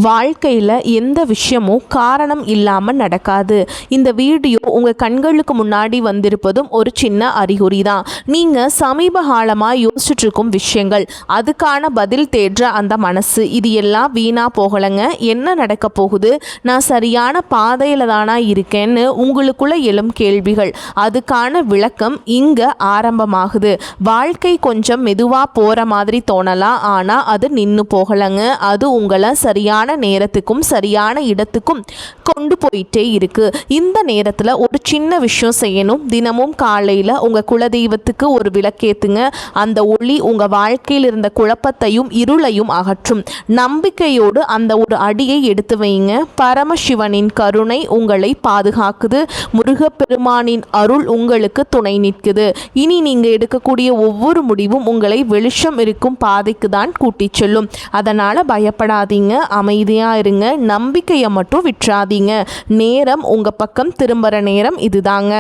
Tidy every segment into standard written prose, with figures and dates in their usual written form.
வாழ்க்கையில் எந்த விஷயமும் காரணம் இல்லாமல் நடக்காது. இந்த வீடியோ உங்கள் கண்களுக்கு முன்னாடி வந்திருப்பதும் ஒரு சின்ன அறிகுறி தான். நீங்கள் சமீப காலமாக யோசிச்சுட்ருக்கும் விஷயங்கள், அதுக்கான பதில் தேடுற அந்த மனசு, இது எல்லாம் வீணாக போகலைங்க. என்ன நடக்க போகுது, நான் சரியான பாதையில் தானா இருக்கேன்னு உங்களுக்குள்ள எழும் கேள்விகள், அதுக்கான விளக்கம் இங்கே ஆரம்பமாகுது. வாழ்க்கை கொஞ்சம் மெதுவாக போகிற மாதிரி தோணலாம், ஆனால் அது நின்று போகலைங்க. அது உங்களை சரியான நேரத்துக்கும் சரியான இடத்துக்கும் கொண்டு போயிட்டே இருக்கு. இந்த நேரத்தில் ஒரு சின்ன விஷயம் செய்யணும். தினமும் காலையில் உங்கள் குலதெய்வத்துக்கு ஒரு விளக்கேத்துங்க. அந்த ஒளி உங்கள் வாழ்க்கையில் இருந்த குழப்பத்தையும் இருளையும் அகற்றும். நம்பிக்கையோடு அந்த ஒரு அடியை எடுத்து வைங்க. பரமசிவனின் கருணை உங்களை பாதுகாக்குது. முருகப்பெருமானின் அருள் உங்களுக்கு துணை நிற்குது. இனி நீங்கள் எடுக்கக்கூடிய ஒவ்வொரு முடிவும் உங்களை வெளிச்சம் இருக்கும் பாதைக்கு தான் கூட்டிச் செல்லும். அதனால் பயப்படாதீங்க, அமைதியாக இருங்க, நம்பிக்கையை மட்டும் விட்டுறாதீங்க. நேரம் உங்கள் பக்கம் திரும்புகிற நேரம் இதுதாங்க.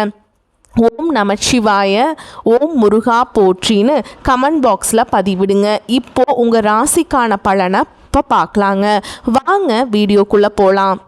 ஓம் நமச்சிவாய, ஓம் முருகா போற்றின்னு கமெண்ட் பாக்ஸில் பதிவிடுங்க. இப்போது உங்கள் ராசிக்கான பலனை இப்போ பார்க்கலாங்க. வாங்க வீடியோக்குள்ளே போகலாம்.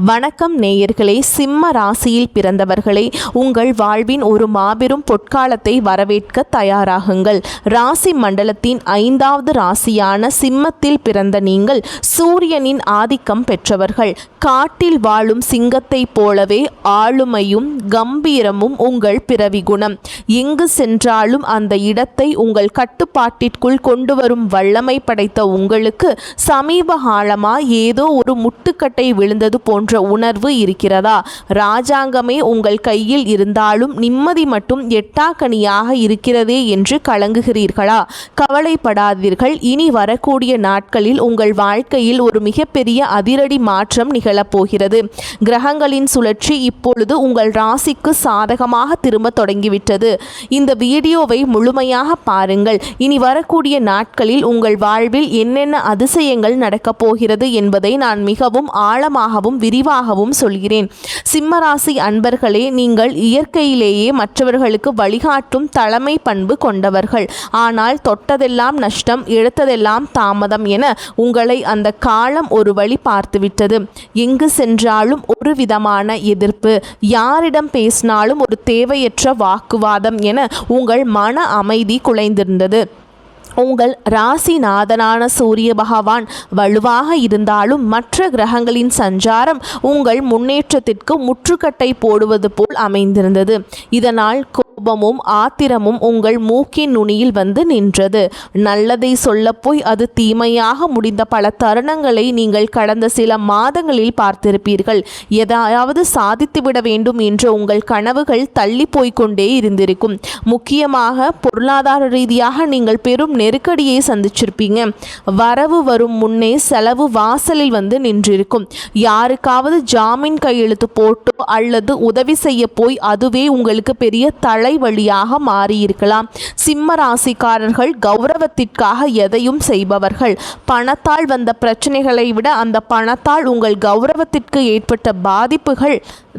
வணக்கம் நேயர்களே, சிம்ம ராசியில் பிறந்தவர்களே, உங்கள் வாழ்வின் ஒரு மாபெரும் பொற்காலத்தை வரவேற்க தயாராகுங்கள். ராசி மண்டலத்தின் 5வது ராசியான சிம்மத்தில் பிறந்த நீங்கள் சூரியனின் ஆதிக்கம் பெற்றவர்கள். காட்டில் வாழும் சிங்கத்தை போலவே ஆளுமையும் கம்பீரமும் உங்கள் பிறவி குணம். எங்கு சென்றாலும் அந்த இடத்தை உங்கள் கட்டுப்பாட்டிற்குள் கொண்டு வரும் வல்லமை படைத்த உங்களுக்கு சமீப காலமாக ஏதோ ஒரு முட்டுக்கட்டை விழுந்தது போன்ற உணர்வு இருக்கிறதா? ராஜாங்கமே உங்கள் கையில் இருந்தாலும் நிம்மதி மட்டும் எட்டாக்கனியாக இருக்கிறதே என்று கலங்குகிறீர்களா? கவலைப்படாதீர்கள். இனி வரக்கூடிய நாட்களில் உங்கள் வாழ்க்கையில் ஒரு மிகப்பெரிய அதிரடி மாற்றம் நிகழப்போகிறது. கிரகங்களின் சுழற்சி இப்பொழுது உங்கள் ராசிக்கு சாதகமாக திரும்ப தொடங்கிவிட்டது. இந்த வீடியோவை முழுமையாக பாருங்கள். இனி வரக்கூடிய நாட்களில் உங்கள் வாழ்வில் என்னென்ன அதிசயங்கள் நடக்கப் போகிறது என்பதை நான் மிகவும் ஆழமாக விரிவாகவும் சொல்கிறேன். சிம்மராசி அன்பர்களே, நீங்கள் இயற்கையிலேயே மற்றவர்களுக்கு வழிகாட்டும் தலைமை பண்பு கொண்டவர்கள். ஆனால் தொட்டதெல்லாம் நஷ்டம், எடுத்ததெல்லாம் தாமதம் என உங்களை அந்த காலம் ஒரு வழி பார்த்துவிட்டது. எங்கு சென்றாலும் ஒரு விதமான எதிர்ப்பு, யாரிடம் பேசினாலும் ஒரு தேவையற்ற வாக்குவாதம் என உங்கள் மன அமைதி குலைந்திருந்தது. உங்கள் ராசிநாதனான சூரிய பகவான் வலுவாக இருந்தாலும் மற்ற கிரகங்களின் சஞ்சாரம் உங்கள் முன்னேற்றத்திற்கு முற்றுக்கட்டை போடுவது போல் அமைந்திருந்தது. இதனால் கோபமும் ஆத்திரமும் உங்கள் மூக்கின் நுனியில் வந்து நின்றது. நல்லதை சொல்லப்போய் அது தீமையாக முடிந்த பல தருணங்களை நீங்கள் கடந்த சில மாதங்களில் பார்த்திருப்பீர்கள். எதையாவது சாதித்துவிட வேண்டும் என்ற உங்கள் கனவுகள் தள்ளி போய்கொண்டே இருந்திருக்கும். முக்கியமாக பொருளாதார ரீதியாக நீங்கள் பெரும் நெருக்கடியை சந்திச்சிருப்பீங்க. வரவு வரும் முன்னே செலவு வாசலில் வந்து நின்றிருக்கும். யாருக்காவது ஜாமீன் கையெழுத்து போட்டோ அல்லது உதவி செய்ய போய் அதுவே உங்களுக்கு பெரிய தலைவலியாக மாறியிருக்கலாம். சிம்ம ராசிக்காரர்கள் கௌரவத்திற்காக எதையும் செய்பவர்கள். பணத்தால் வந்த பிரச்சனைகளை விட அந்த பணத்தால் உங்கள் கௌரவத்திற்கு ஏற்பட்ட பாதிப்புகள்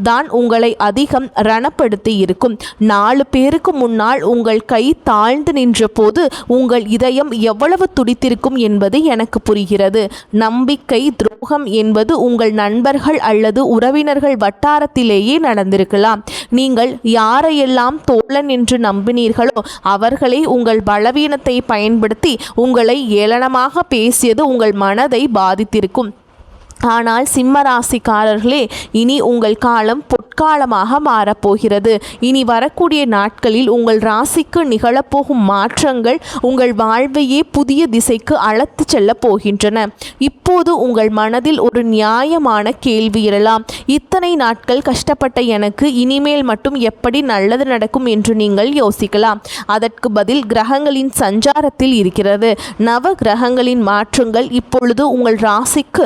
தான் உங்களை அதிகம் ரணப்படுத்தி இருக்கும். 4 பேருக்கு முன்னால் உங்கள் கை தாழ்ந்து நின்ற போது உங்கள் இதயம் எவ்வளவு துடித்திருக்கும் என்பது எனக்கு புரிகிறது. நம்பிக்கை துரோகம் என்பது உங்கள் நண்பர்கள் அல்லது உறவினர்கள் வட்டாரத்திலேயே நடந்திருக்கலாம். நீங்கள் யாரையெல்லாம் தோழன் என்று நம்பினீர்களோ அவர்களே உங்கள் பலவீனத்தை பயன்படுத்தி உங்களை ஏளனமாக பேசியது உங்கள் மனதை பாதித்திருக்கும். ஆனால் சிம்மராசிக்காரர்களே, இனி உங்கள் காலம் பொற்காலமாக மாறப்போகிறது. இனி வரக்கூடிய நாட்களில் உங்கள் ராசிக்கு நிகழப்போகும் மாற்றங்கள் உங்கள் வாழ்வையே புதிய திசைக்கு அழைத்து செல்ல போகின்றன. இப்போது உங்கள் மனதில் ஒரு நியாயமான கேள்வி எழலாம். இத்தனை நாட்கள் கஷ்டப்பட்ட எனக்கு இனிமேல் மட்டும் எப்படி நல்லது நடக்கும் என்று நீங்கள் யோசிக்கலாம். அதற்கு பதில் கிரகங்களின் சஞ்சாரத்தில் இருக்கிறது. நவ கிரகங்களின் மாற்றங்கள் இப்பொழுது உங்கள் ராசிக்கு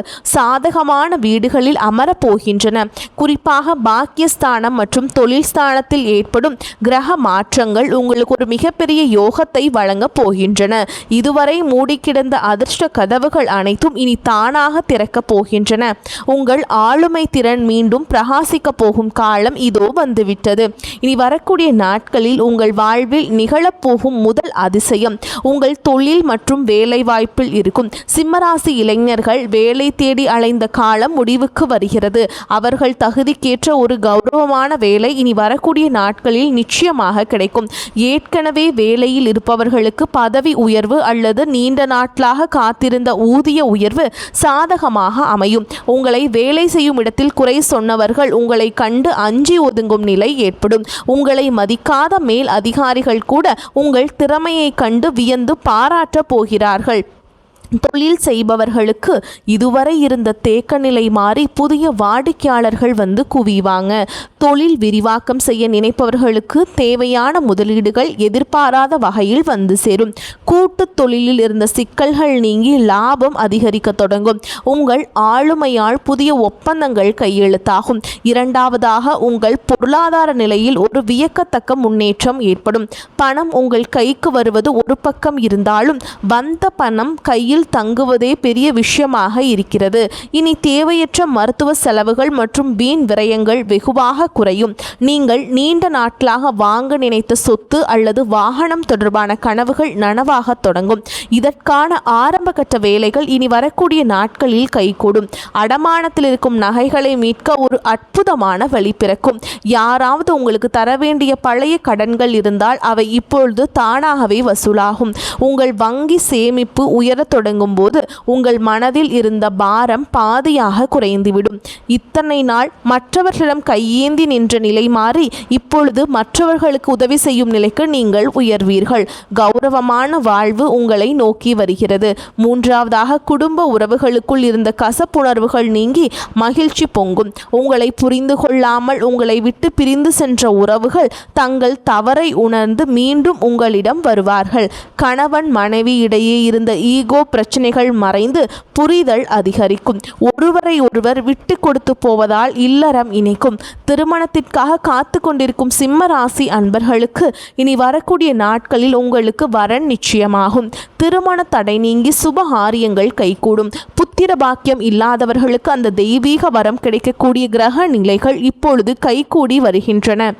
சாதகமான வீடுகளில் அமரப்போகின்றன. குறிப்பாக பாக்கியஸ்தானம் மற்றும் தொழில் ஸ்தானத்தில் ஏற்படும் கிரக மாற்றங்கள் உங்களுக்கு ஒரு மிகப்பெரிய யோகத்தை வழங்கப் போகின்றன. இதுவரை மூடி கிடந்த அதிர்ஷ்ட கதவுகள் அனைத்தும் இனி தானாக திறக்கப் போகின்றன. உங்கள் ஆளுமை திறன் மீண்டும் பிரகாசிக்க போகும் காலம் இதோ வந்துவிட்டது. இனி வரக்கூடிய நாட்களில் உங்கள் வாழ்வில் நிகழப்போகும் முதல் அதிசயம் உங்கள் தொழில் மற்றும் வேலை வாய்ப்பில் இருக்கும். சிம்மராசி இளைஞர்கள் வேலை தேடி அலைந்த காலம் முடிவுக்கு வருகிறது. அவர்கள் தகுதிக்கேற்ற ஒரு கௌரவமான வேலை இனி வரக்கூடிய நாட்களில் நிச்சயமாக கிடைக்கும். ஏற்கனவே வேலையில் இருப்பவர்களுக்கு பதவி உயர்வு அல்லது நீண்ட நாட்களாக காத்திருந்த ஊதிய உயர்வு சாதகமாக அமையும். உங்களை வேலை செய்யும் இடத்தில் குறை சொன்னவர்கள் உங்களை கண்டு அஞ்சி ஒதுங்கும் நிலை ஏற்படும். உங்களை மதிக்காத மேல் அதிகாரிகள் கூட உங்கள் திறமையை கண்டு வியந்து பாராட்டப் போகிறார்கள். தொழில் செய்பவர்களுக்கு இதுவரை இருந்த தேக்க நிலை மாறி புதிய வாடிக்கையாளர்கள் வந்து குவிவாங்க. தொழில் விரிவாக்கம் செய்ய நினைப்பவர்களுக்கு தேவையான முதலீடுகள் எதிர்பாராத வகையில் வந்து சேரும். கூட்டு தொழிலில் இருந்த சிக்கல்கள் நீங்கி லாபம் அதிகரிக்க தொடங்கும். உங்கள் ஆளுமையால் புதிய ஒப்பந்தங்கள் கையெழுத்தாகும். இரண்டாவதாக, உங்கள் பொருளாதார நிலையில் ஒரு வியக்கத்தக்க முன்னேற்றம் ஏற்படும். பணம் உங்கள் கைக்கு வருவது ஒரு பக்கம் இருந்தாலும் வந்த பணம் கையில் தங்குவதே பெரிய விஷயமாக இருக்கிறது. இனி தேவையற்ற மருத்துவ செலவுகள் மற்றும் வீண் விரயங்கள் வெகுவாக குறையும். நீங்கள் நீண்ட நாட்களாக வாங்க நினைத்த சொத்து அல்லது வாகனம் தொடர்பான கனவுகள் நனவாக தொடங்கும். இதற்கான ஆரம்ப கட்ட வேலைகள் இனி வரக்கூடிய நாட்களில் கைகூடும். அடமானத்தில் இருக்கும் நகைகளை மீட்க ஒரு அற்புதமான வழி பிறக்கும். யாராவது உங்களுக்கு தர வேண்டிய பழைய கடன்கள் இருந்தால் அவை இப்பொழுது தானாகவே வசூலாகும். உங்கள் வங்கி சேமிப்பு உயர தொடங்கும் போது உங்கள் மனதில் இருந்த பாரம் பாதியாக குறைந்துவிடும். இத்தனை நாள் மற்றவர்களிடம் கையேந்தி நின்ற நிலை மாறி இப்பொழுது மற்றவர்களுக்கு உதவி செய்யும் நிலைக்கு நீங்கள் உயர்வீர்கள். கௌரவமான வாழ்வு உங்களை நோக்கி வருகிறது. மூன்றாவதாக, குடும்ப உறவுகளுக்குள் இருந்த கசப்புணர்வுகள் நீங்கி மகிழ்ச்சி பொங்கும். உங்களை புரிந்து கொள்ளாமல் உங்களை விட்டு பிரிந்து சென்ற உறவுகள் தங்கள் தவறை உணர்ந்து மீண்டும் உங்களிடம் வருவார்கள். கணவன் மனைவி இடையே இருந்த ஈகோ பிரச்சனைகள் மறைந்து புரிதல் அதிகரிக்கும். ஒருவரை ஒருவர் விட்டு கொடுத்து போவதால் இல்லறம் இணைக்கும். திருமணத்திற்காக காத்து கொண்டிருக்கும் சிம்ம ராசி அன்பர்களுக்கு இனி வரக்கூடிய நாட்களில் உங்களுக்கு வரன் நிச்சயமாகும். திருமண தடை நீங்கி சுபகாரியங்கள் கைகூடும். புத்திர பாக்கியம் இல்லாதவர்களுக்கு அந்த தெய்வீக வரம் கிடைக்கக்கூடிய கிரக நிலைகள் இப்பொழுது கைகூடி வருகின்றன.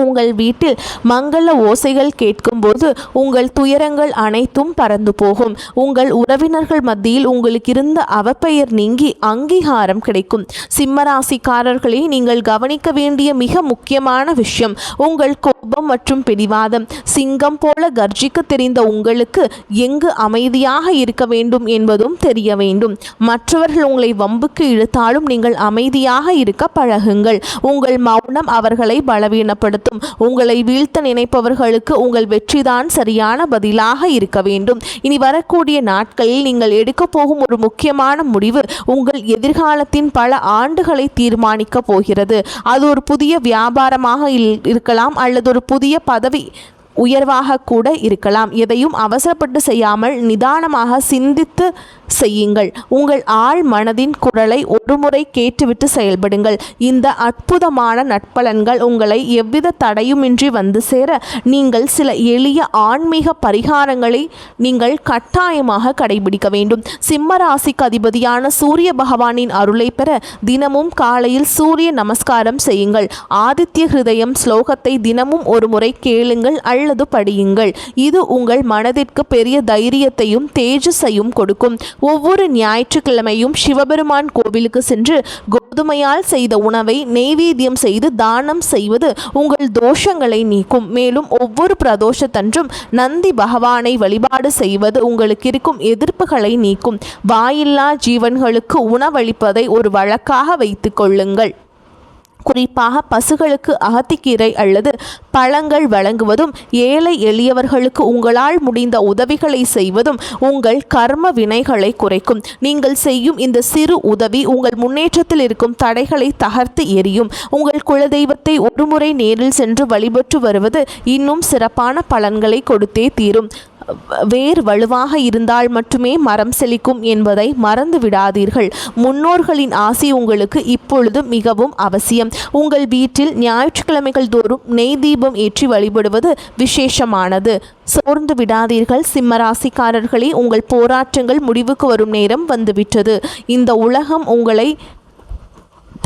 உங்கள் வீட்டில் மங்கள ஓசைகள் கேட்கும்போது உங்கள் துயரங்கள் அனைத்தும் பறந்து போகும். உங்கள் உறவினர்கள் மத்தியில் உங்களுக்கு இருந்த அவப்பெயர் நீங்கி அங்கீகாரம் கிடைக்கும். சிம்மராசிக்காரர்களை நீங்கள் கவனிக்க வேண்டிய மிக முக்கியமான விஷயம் உங்கள் கோபம் மற்றும் பிடிவாதம். சிங்கம் போல கர்ஜிக்க தெரிந்த உங்களுக்கு எங்கு அமைதியாக இருக்க வேண்டும் என்பதும் தெரிய வேண்டும். மற்றவர்கள் உங்களை வம்புக்கு இழுத்தாலும் நீங்கள் அமைதியாக இருக்க பழகுங்கள். உங்கள் மௌனம் அவர்களை பலவீனப்படுத்தும். உங்களை வீழ்த்த நினைப்பவர்களுக்கு உங்கள் வெற்றிதான் சரியான பதிலாக இருக்க வேண்டும். இனி வரக்கூடிய நாட்களில் நீங்கள் எடுக்க போகும் ஒரு முக்கியமான முடிவு உங்கள் எதிர்காலத்தின் பல ஆண்டுகளை தீர்மானிக்க போகிறது. அது ஒரு புதிய வியாபாரமாக இருக்கலாம் அல்லது ஒரு புதிய பதவி உயர்வாக கூட இருக்கலாம். எதையும் அவசரப்பட்டு செய்யாமல் நிதானமாக சிந்தித்து செய்யுங்கள். உங்கள் ஆழ் மனதின் குரலை ஒருமுறை கேட்டுவிட்டு செயல்படுங்கள். இந்த அற்புதமான நற்பலன்கள் உங்களை எவ்வித தடையுமின்றி வந்து சேர நீங்கள் சில எளிய ஆன்மீக பரிகாரங்களை நீங்கள் கட்டாயமாக கடைபிடிக்க வேண்டும். சிம்ம ராசிக்கு அதிபதியான சூரிய பகவானின் அருளை பெற தினமும் காலையில் சூரிய நமஸ்காரம் செய்யுங்கள். ஆதித்ய ஹிருதயம் ஸ்லோகத்தை தினமும் ஒரு முறை கேளுங்கள் அல்லது படியுங்கள். இது உங்கள் மனதிற்கு பெரிய தைரியத்தையும் தேஜஸையும் கொடுக்கும். ஒவ்வொரு ஞாயிற்றுக்கிழமையும் சிவபெருமான் கோவிலுக்கு சென்று கோதுமையால் செய்த உணவை நெய்வேத்தியம் செய்து தானம் செய்வது உங்கள் தோஷங்களை நீக்கும். மேலும் ஒவ்வொரு பிரதோஷத்தன்றும் நந்தி பகவானை வழிபாடு செய்வது உங்களுக்கு இருக்கும் எதிர்ப்புகளை நீக்கும். வாயில்லா ஜீவன்களுக்கு உணவளிப்பதை ஒரு வழக்காக வைத்துக் கொள்ளுங்கள். குறிப்பாக பசுகளுக்கு அகத்திக்கீரை அல்லது பழங்கள் வழங்குவதும் ஏழை எளியவர்களுக்கு உங்களால் முடிந்த உதவிகளை செய்வதும் உங்கள் கர்ம வினைகளை குறைக்கும். நீங்கள் செய்யும் இந்த சிறு உதவி உங்கள் முன்னேற்றத்தில் இருக்கும் தடைகளை தகர்த்து எறியும். உங்கள் குலதெய்வத்தை ஒருமுறை நேரில் சென்று வழிபட்டு வருவது இன்னும் சிறப்பான பலன்களை கொடுத்தே தீரும். வேர் வலுவாக இருந்தால் மட்டுமே மரம் செழிக்கும் என்பதை மறந்து விடாதீர்கள். முன்னோர்களின் ஆசி உங்களுக்கு இப்பொழுது மிகவும் அவசியம். உங்கள் வீட்டில் ஞாயிற்றுக்கிழமைகள் தோறும் நெய் தீபம் ஏற்றி வழிபடுவது விசேஷமானது. சோர்ந்து விடாதீர்கள் சிம்மராசிக்காரர்களே, உங்கள் போராட்டங்கள் முடிவுக்கு வரும் நேரம் வந்துவிட்டது. இந்த உலகம் உங்களை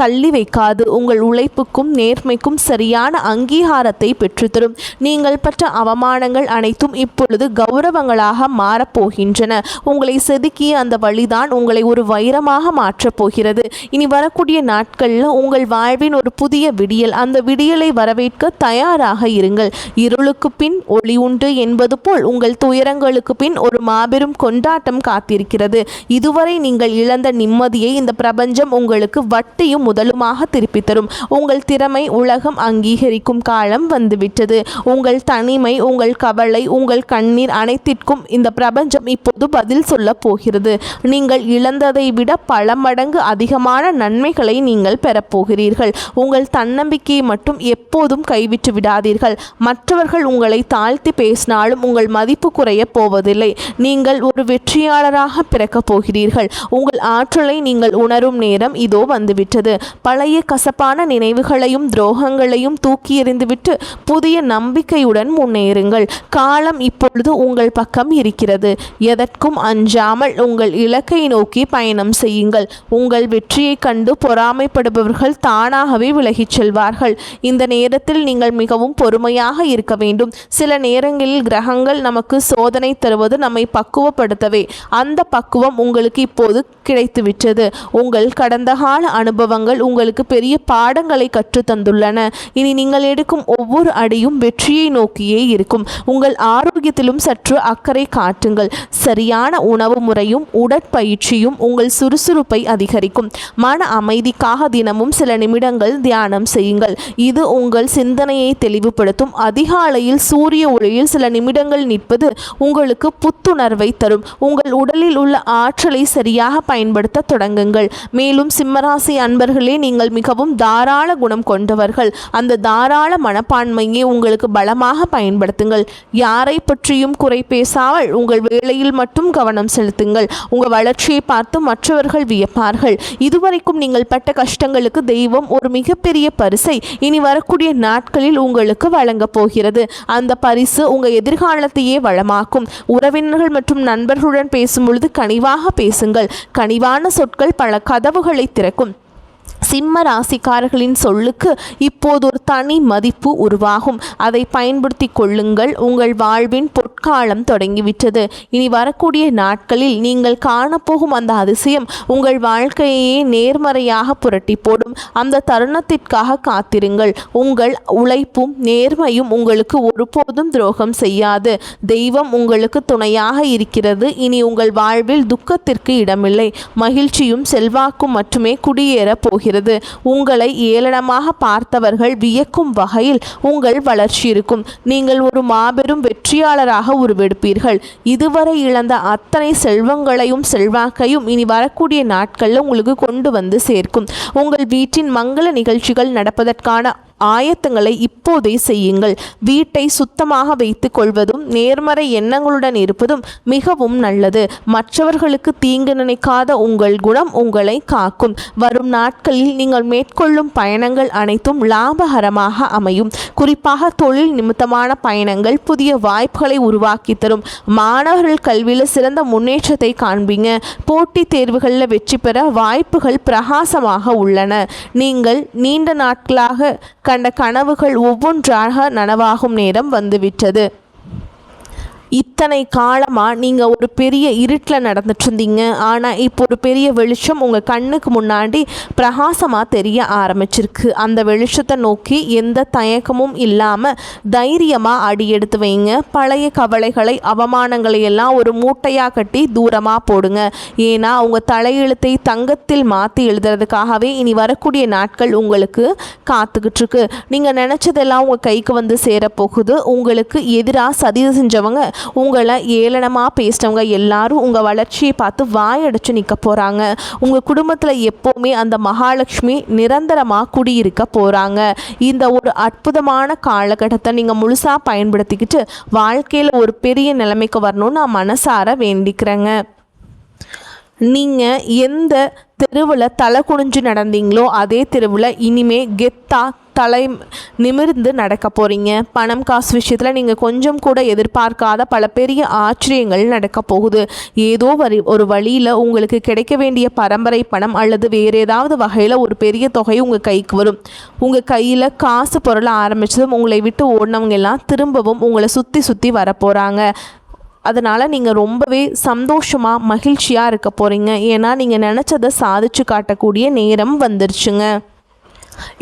தள்ளி வைக்காது. உங்கள் உழைப்புக்கும் நேர்மைக்கும் சரியான அங்கீகாரத்தை பெற்றுத்தரும். நீங்கள் பெற்ற அவமானங்கள் அனைத்தும் இப்பொழுது கௌரவங்களாக மாறப்போகின்றன. உங்களை செதுக்கிய அந்த வழிதான் உங்களை ஒரு வைரமாக மாற்றப் போகிறது. இனி வரக்கூடிய நாட்களில் உங்கள் வாழ்வின் ஒரு புதிய விடியல். அந்த விடியலை வரவேற்க தயாராக இருங்கள். இருளுக்கு பின் ஒளி உண்டு என்பது போல் உங்கள் துயரங்களுக்கு பின் ஒரு மாபெரும் கொண்டாட்டம் காத்திருக்கிறது. இதுவரை நீங்கள் இழந்த நிம்மதியை இந்த பிரபஞ்சம் உங்களுக்கு வட்டியும் முதலுமாக திருப்பி தரும். உங்கள் திறமை உலகம் அங்கீகரிக்கும் காலம் வந்துவிட்டது. உங்கள் தனிமை, உங்கள் கவலை, உங்கள் கண்ணீர் அனைத்திற்கும் இந்த பிரபஞ்சம் இப்போது பதில் சொல்ல போகிறது. நீங்கள் இழந்ததை விட பல மடங்கு அதிகமான நன்மைகளை நீங்கள் பெறப்போகிறீர்கள். உங்கள் தன்னம்பிக்கையை மட்டும் எப்போதும் கைவிட்டு விடாதீர்கள். மற்றவர்கள் உங்களை தாழ்த்தி பேசினாலும் உங்கள் மதிப்பு குறைய போவதில்லை. நீங்கள் ஒரு வெற்றியாளராக பிறக்கப் போகிறீர்கள். உங்கள் ஆற்றலை நீங்கள் உணரும் நேரம் இதோ வந்துவிட்டது. பழைய கசப்பான நினைவுகளையும் துரோகங்களையும் தூக்கி எறிந்துவிட்டு புதிய நம்பிக்கையுடன் முன்னேறுங்கள். காலம் இப்பொழுது உங்கள் பக்கம் இருக்கிறது. எதற்கும் அஞ்சாமல் உங்கள் இலக்கை நோக்கி பயணம் செய்யுங்கள். உங்கள் வெற்றியை கண்டு பொறாமைப்படுபவர்கள் தானாகவே விலகிச் செல்வார்கள். இந்த நேரத்தில் நீங்கள் மிகவும் பொறுமையாக இருக்க வேண்டும். சில நேரங்களில் கிரகங்கள் நமக்கு சோதனை தருவது நம்மை பக்குவப்படுத்தவே. அந்த பக்குவம் உங்களுக்கு இப்போது கிடைத்துவிட்டது. உங்கள் கடந்த கால அனுபவங்கள் உங்களுக்கு பெரிய பாடங்களை கற்றுத்தந்துள்ளன. இனி நீங்கள் எடுக்கும் ஒவ்வொரு அடியும் வெற்றியை நோக்கியே இருக்கும். உங்கள் ஆரோக்கியத்திலும் சற்று அக்கறை காட்டுங்கள். சரியான உணவு முறையும் உடற்பயிற்சியும் உங்கள் சுறுசுறுப்பை அதிகரிக்கும். மன அமைதிக்காக தினமும் சில நிமிடங்கள் தியானம் செய்யுங்கள். இது உங்கள் சிந்தனையை தெளிவுபடுத்தும். அதிகாலையில் சூரிய ஒளியில் சில நிமிடங்கள் நிற்பது உங்களுக்கு புத்துணர்வை தரும். உங்கள் உடலில் உள்ள ஆற்றலை சரியாக பயன்படுத்த தொடங்குங்கள். மேலும் சிம்மராசி அன்பர்களே, நீங்கள் மிகவும் தாராள குணம் கொண்டவர்கள். அந்த தாராள மனப்பான்மையை உங்களுக்கு பலமாக பயன்படுத்துங்கள். யாரை பற்றியும் குறை பேசாமல் உங்கள் வேலையில் மட்டும் கவனம் செலுத்துங்கள். உங்கள் வளர்ச்சியை பார்த்து மற்றவர்கள் வியப்பார்கள். இதுவரைக்கும் நீங்கள் பட்ட கஷ்டங்களுக்கு தெய்வம் ஒரு மிகப்பெரிய பரிசை இனி வரக்கூடிய நாட்களில் உங்களுக்கு வழங்கப் போகிறது. அந்த பரிசு உங்கள் எதிர்காலத்தையே வளமாக்கும். உறவினர்கள் மற்றும் நண்பர்களுடன் பேசும்பொழுது கனிவாக பேசுங்கள். கனிவான சொற்கள் பல கதவுகளை திறக்கும். சிம்ம ராசிக்காரர்களின் சொல்லுக்கு இப்போது ஒரு தனி மதிப்பு உருவாகும். அதை பயன்படுத்தி கொள்ளுங்கள். உங்கள் வாழ்வின் பொற்காலம் தொடங்கிவிட்டது. இனி வரக்கூடிய நாட்களில் நீங்கள் காணப்போகும் அந்த அதிசயம் உங்கள் வாழ்க்கையே நேர்மறையாக புரட்டி போடும். அந்த தருணத்திற்காக காத்திருங்கள். உங்கள் உழைப்பும் நேர்மையும் உங்களுக்கு ஒருபோதும் துரோகம் செய்யாது. தெய்வம் உங்களுக்கு துணையாக இருக்கிறது. இனி உங்கள் வாழ்வில் துக்கத்திற்கு இடமில்லை. மகிழ்ச்சியும் செல்வாக்கும் மட்டுமே குடியேற போகிறது. உங்களை ஏளனமாக பார்த்தவர்கள் வியக்கும் வகையில் உங்கள் வளர்ச்சி இருக்கும். நீங்கள் ஒரு மாபெரும் வெற்றியாளராக உருவெடுப்பீர்கள். இதுவரை இழந்த அத்தனை செல்வங்களையும் செல்வாக்கையும் இனி வரக்கூடிய நாட்களில் உங்களுக்கு கொண்டு வந்து சேர்க்கும். உங்கள் வீட்டின் மங்கள நிகழ்ச்சிகள் நடப்பதற்கான ஆயத்தங்களை இப்போதே செய்யுங்கள். வீட்டை சுத்தமாக வைத்துக் கொள்வதும் நேர்மறை எண்ணங்களுடன் இருப்பதும் மிகவும் நல்லது. மற்றவர்களுக்கு தீங்கு நினைக்காத உங்கள் குணம் உங்களை காக்கும். வரும் நாட்களில் நீங்கள் மேற்கொள்ளும் பயணங்கள் அனைத்தும் லாபகரமாக அமையும். குறிப்பாக தொழில் நிமித்தமான பயணங்கள் புதிய வாய்ப்புகளை உருவாக்கி தரும். மாணவர்கள் கல்வியில் சிறந்த முன்னேற்றத்தை காண்பீங்க. போட்டித் தேர்வுகளில் வெற்றி பெற வாய்ப்புகள் பிரகாசமாக உள்ளன. நீங்கள் நீண்ட நாட்களாக கண்ட கனவுகள் ஒவ்வொன்றாக நனவாகும் நேரம் வந்துவிட்டது. இத்தனை காலமாக நீங்கள் ஒரு பெரிய இருட்டில் நடந்துட்டு இருந்தீங்க. ஆனால் இப்போ ஒரு பெரிய வெளிச்சம் உங்கள் கண்ணுக்கு முன்னாடி பிரகாசமாக தெரிய ஆரம்பிச்சிருக்கு. அந்த வெளிச்சத்தை நோக்கி எந்த தயக்கமும் இல்லாமல் தைரியமாக அடி எடுத்து வைங்க. பழைய கவலைகளை அவமானங்களை எல்லாம் ஒரு மூட்டையாக கட்டி தூரமாக போடுங்க. ஏன்னா உங்கள் தலையெழுத்தை தங்கத்தில் மாற்றி எழுதுறதுக்காகவே இனி வரக்கூடிய நாட்கள் உங்களுக்கு காத்துக்கிட்டு இருக்கு. நீங்கள் நினச்சதெல்லாம் உங்கள் கைக்கு வந்து சேரப்போகுது. உங்களுக்கு எதிராக சதி செஞ்சவங்க உங்களை ஏளனமாக பேசினவங்க எல்லாரும் உங்கள் வளர்ச்சியை பார்த்து வாயடைச்சு நிற்க போகிறாங்க. உங்கள் குடும்பத்தில் எப்போவுமே அந்த மகாலட்சுமி நிரந்தரமாக குடியிருக்க போகிறாங்க. இந்த ஒரு அற்புதமான காலகட்டத்தை நீங்கள் முழுசாக பயன்படுத்திக்கிட்டு வாழ்க்கையில் ஒரு பெரிய நிலைமைக்கு வரணும்னு நான் மனசார வேண்டிக்கிறேங்க. நீங்கள் எந்த தெருவில் தலை குனிஞ்சு நடந்தீங்களோ அதே தெருவில் இனிமே கெத்தா தலை நிமிர்ந்து நடக்க போகிறீங்க. பணம் காசு விஷயத்தில் நீங்கள் கொஞ்சம் கூட எதிர்பார்க்காத பல பெரிய ஆச்சரியங்கள் நடக்க போகுது. ஏதோ ஒரு வழியில் உங்களுக்கு கிடைக்க வேண்டிய பரம்பரை பணம் அல்லது வேறு ஏதாவது வகையில் ஒரு பெரிய தொகை உங்கள் கைக்கு வரும். உங்கள் கையில் காசு பொருள ஆரம்பித்ததும் உங்களை விட்டு ஓடினவங்க எல்லாம் திரும்பவும் உங்களை சுற்றி சுற்றி வரப்போகிறாங்க. அதனால் நீங்கள் ரொம்பவே சந்தோஷமாக மகிழ்ச்சியாக இருக்க போகிறீங்க. ஏன்னா நீங்கள் நினச்சதை சாதிச்சு காட்டக்கூடிய நேரம் வந்துருச்சுங்க.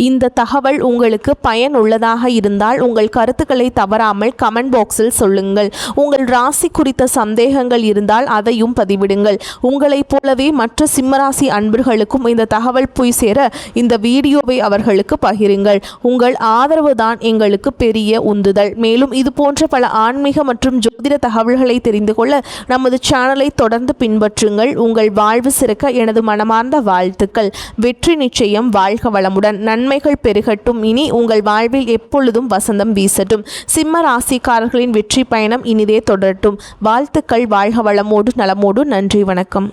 இந்த தகவல் உங்களுக்கு பயனுள்ளதாக இருந்தால் உங்கள் கருத்துக்களை தவறாமல் கமெண்ட் பாக்ஸில் சொல்லுங்கள். உங்கள் ராசி குறித்த சந்தேகங்கள் இருந்தால் அதையும் பதிவிடுங்கள். உங்களைப் போலவே மற்ற சிம்மராசி அன்பர்களுக்கும் இந்த தகவல் போய் சேர இந்த வீடியோவை அவர்களுக்கு பகிருங்கள். உங்கள் ஆதரவு தான் எங்களுக்கு பெரிய உந்துதல். மேலும் இது போன்ற பல ஆன்மீக மற்றும் ஜோதிட தகவல்களை தெரிந்து கொள்ள நமது சேனலை தொடர்ந்து பின்பற்றுங்கள். உங்கள் வாழ்வு சிறக்க எனது மனமார்ந்த வாழ்த்துக்கள். வெற்றி நிச்சயம். வாழ்க வளமுடன். நன்மைகள் பெருகட்டும். இனி உங்கள் வாழ்வில் எப்பொழுதும் வசந்தம் வீசட்டும். சிம்ம ராசிக்காரர்களின் வெற்றி பயணம் இனிதே தொடரட்டும். வாழ்த்துக்கள். வாழ்க வளமோடு நலமோடு. நன்றி. வணக்கம்.